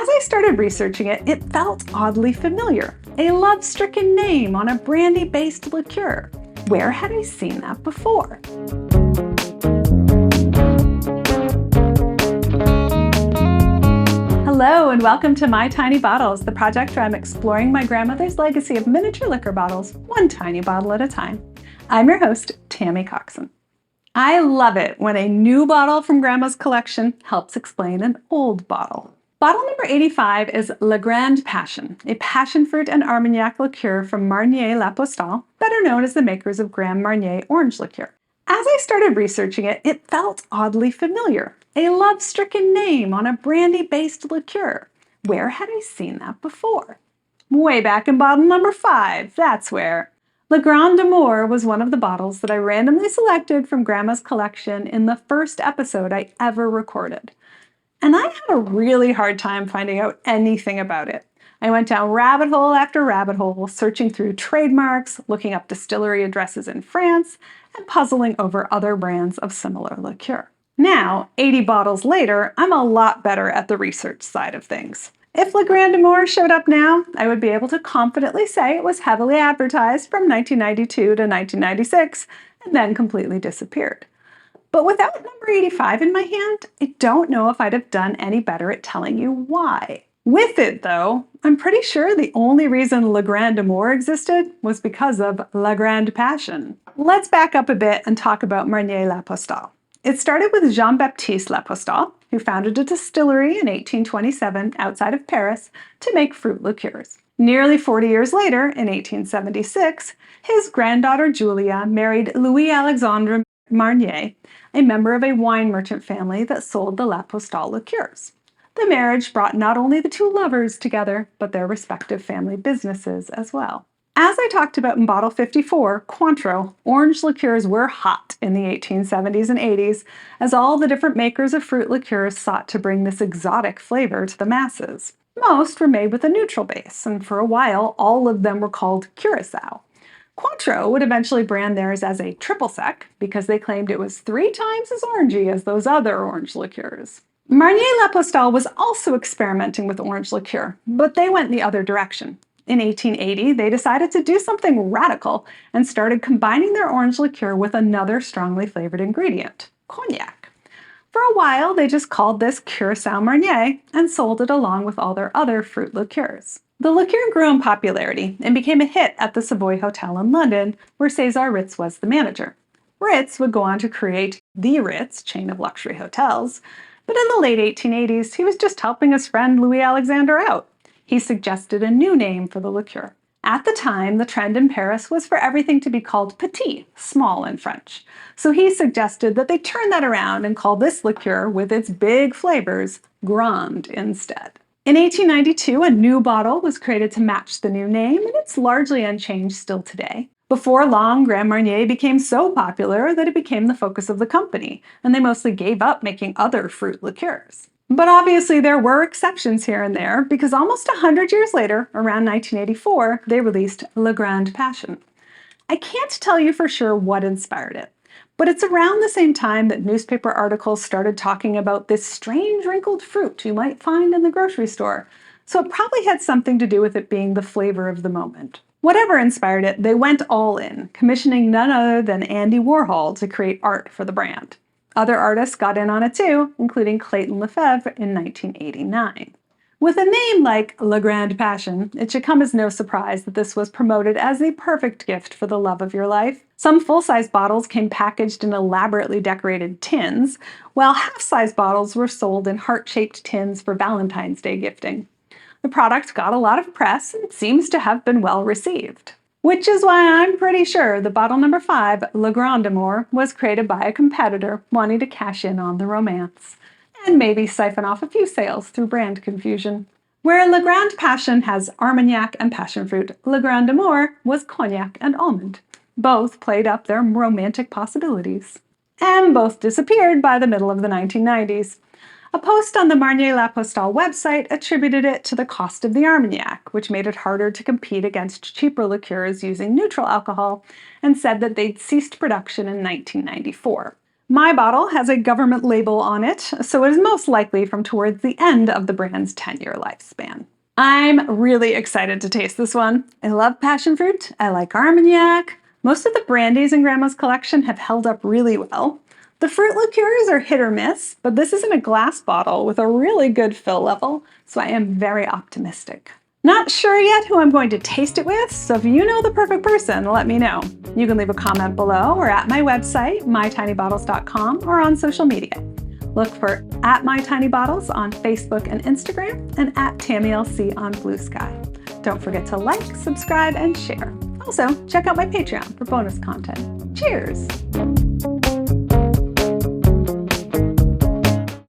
As I started researching it, it felt oddly familiar. A love-stricken name on a brandy-based liqueur. Where had I seen that before? Hello and welcome to My Tiny Bottles, the project where I'm exploring my grandmother's legacy of miniature liquor bottles, one tiny bottle at a time. I'm your host, Tammy Coxon. I love it when a new bottle from Grandma's collection helps explain an old bottle. Bottle number 85 is Le Grande Passion, a passion fruit and Armagnac liqueur from Marnier-Lapostolle, better known as the makers of Grand Marnier orange liqueur. As I started researching it, it felt oddly familiar. A love-stricken name on a brandy-based liqueur. Where had I seen that before? Way back in bottle number 5, that's where. Le Grand Amour was one of the bottles that I randomly selected from Grandma's collection in the first episode I ever recorded. And I had a really hard time finding out anything about it. I went down rabbit hole after rabbit hole, searching through trademarks, looking up distillery addresses in France, and puzzling over other brands of similar liqueur. Now, 80 bottles later, I'm a lot better at the research side of things. If Le Grand Amour showed up now, I would be able to confidently say it was heavily advertised from 1992 to 1996 and then completely disappeared. But without number 85 in my hand, I don't know if I'd have done any better at telling you why. With it, though, I'm pretty sure the only reason Le Grand Amour existed was because of La Grande Passion. Let's back up a bit and talk about Marnier-Lapostolle. It started with Jean-Baptiste Lapostolle, who founded a distillery in 1827 outside of Paris to make fruit liqueurs. Nearly 40 years later, in 1876, his granddaughter Julia married Louis-Alexandre Marnier, a member of a wine merchant family that sold the Lapostolle liqueurs. The marriage brought not only the two lovers together, but their respective family businesses as well. As I talked about in bottle 54, Cointreau, orange liqueurs were hot in the 1870s and 80s, as all the different makers of fruit liqueurs sought to bring this exotic flavor to the masses. Most were made with a neutral base, and for a while, all of them were called Curacao. Cointreau would eventually brand theirs as a triple sec because they claimed it was 3 times as orangey as those other orange liqueurs. Marnier-Lapostolle was also experimenting with orange liqueur, but they went the other direction. In 1880, they decided to do something radical and started combining their orange liqueur with another strongly flavored ingredient, cognac. For a while, they just called this Curacao Marnier and sold it along with all their other fruit liqueurs. The liqueur grew in popularity and became a hit at the Savoy Hotel in London, where César Ritz was the manager. Ritz would go on to create the Ritz chain of luxury hotels, but in the late 1880s, he was just helping his friend Louis-Alexandre out. He suggested a new name for the liqueur. At the time, the trend in Paris was for everything to be called petit, small in French. So he suggested that they turn that around and call this liqueur, with its big flavors, Grande instead. In 1892, a new bottle was created to match the new name, and it's largely unchanged still today. Before long, Grand Marnier became so popular that it became the focus of the company, and they mostly gave up making other fruit liqueurs. But obviously there were exceptions here and there, because almost 100 years later, around 1984, they released Le Grande Passion. I can't tell you for sure what inspired it, but it's around the same time that newspaper articles started talking about this strange wrinkled fruit you might find in the grocery store, so it probably had something to do with it being the flavor of the moment. Whatever inspired it, they went all in, commissioning none other than Andy Warhol to create art for the brand. Other artists got in on it too, including Clayton Lefevre in 1989. With a name like Le Grande Passion, it should come as no surprise that this was promoted as the perfect gift for the love of your life. Some full-size bottles came packaged in elaborately decorated tins, while half-size bottles were sold in heart-shaped tins for Valentine's Day gifting. The product got a lot of press and seems to have been well received. Which is why I'm pretty sure the bottle number 5, Le Grand Amour, was created by a competitor wanting to cash in on the romance, and maybe siphon off a few sales through brand confusion. Where Le Grande Passion has Armagnac and passion fruit, Le Grand Amour was cognac and almond. Both played up their romantic possibilities. And both disappeared by the middle of the 1990s. A post on the Marnier-Lapostolle website attributed it to the cost of the Armagnac, which made it harder to compete against cheaper liqueurs using neutral alcohol, and said that they'd ceased production in 1994. My bottle has a government label on it, so it is most likely from towards the end of the brand's 10-year lifespan. I'm really excited to taste this one. I love passion fruit, I like Armagnac. Most of the brandies in Grandma's collection have held up really well. The fruit liqueurs are hit or miss, but this is in a glass bottle with a really good fill level, so I am very optimistic. Not sure yet who I'm going to taste it with, so if you know the perfect person, let me know. You can leave a comment below or at my website, mytinybottles.com, or on social media. Look for @mytinybottles on Facebook and Instagram and @TammyLC on Blue Sky. Don't forget to like, subscribe, and share. Also, check out my Patreon for bonus content. Cheers!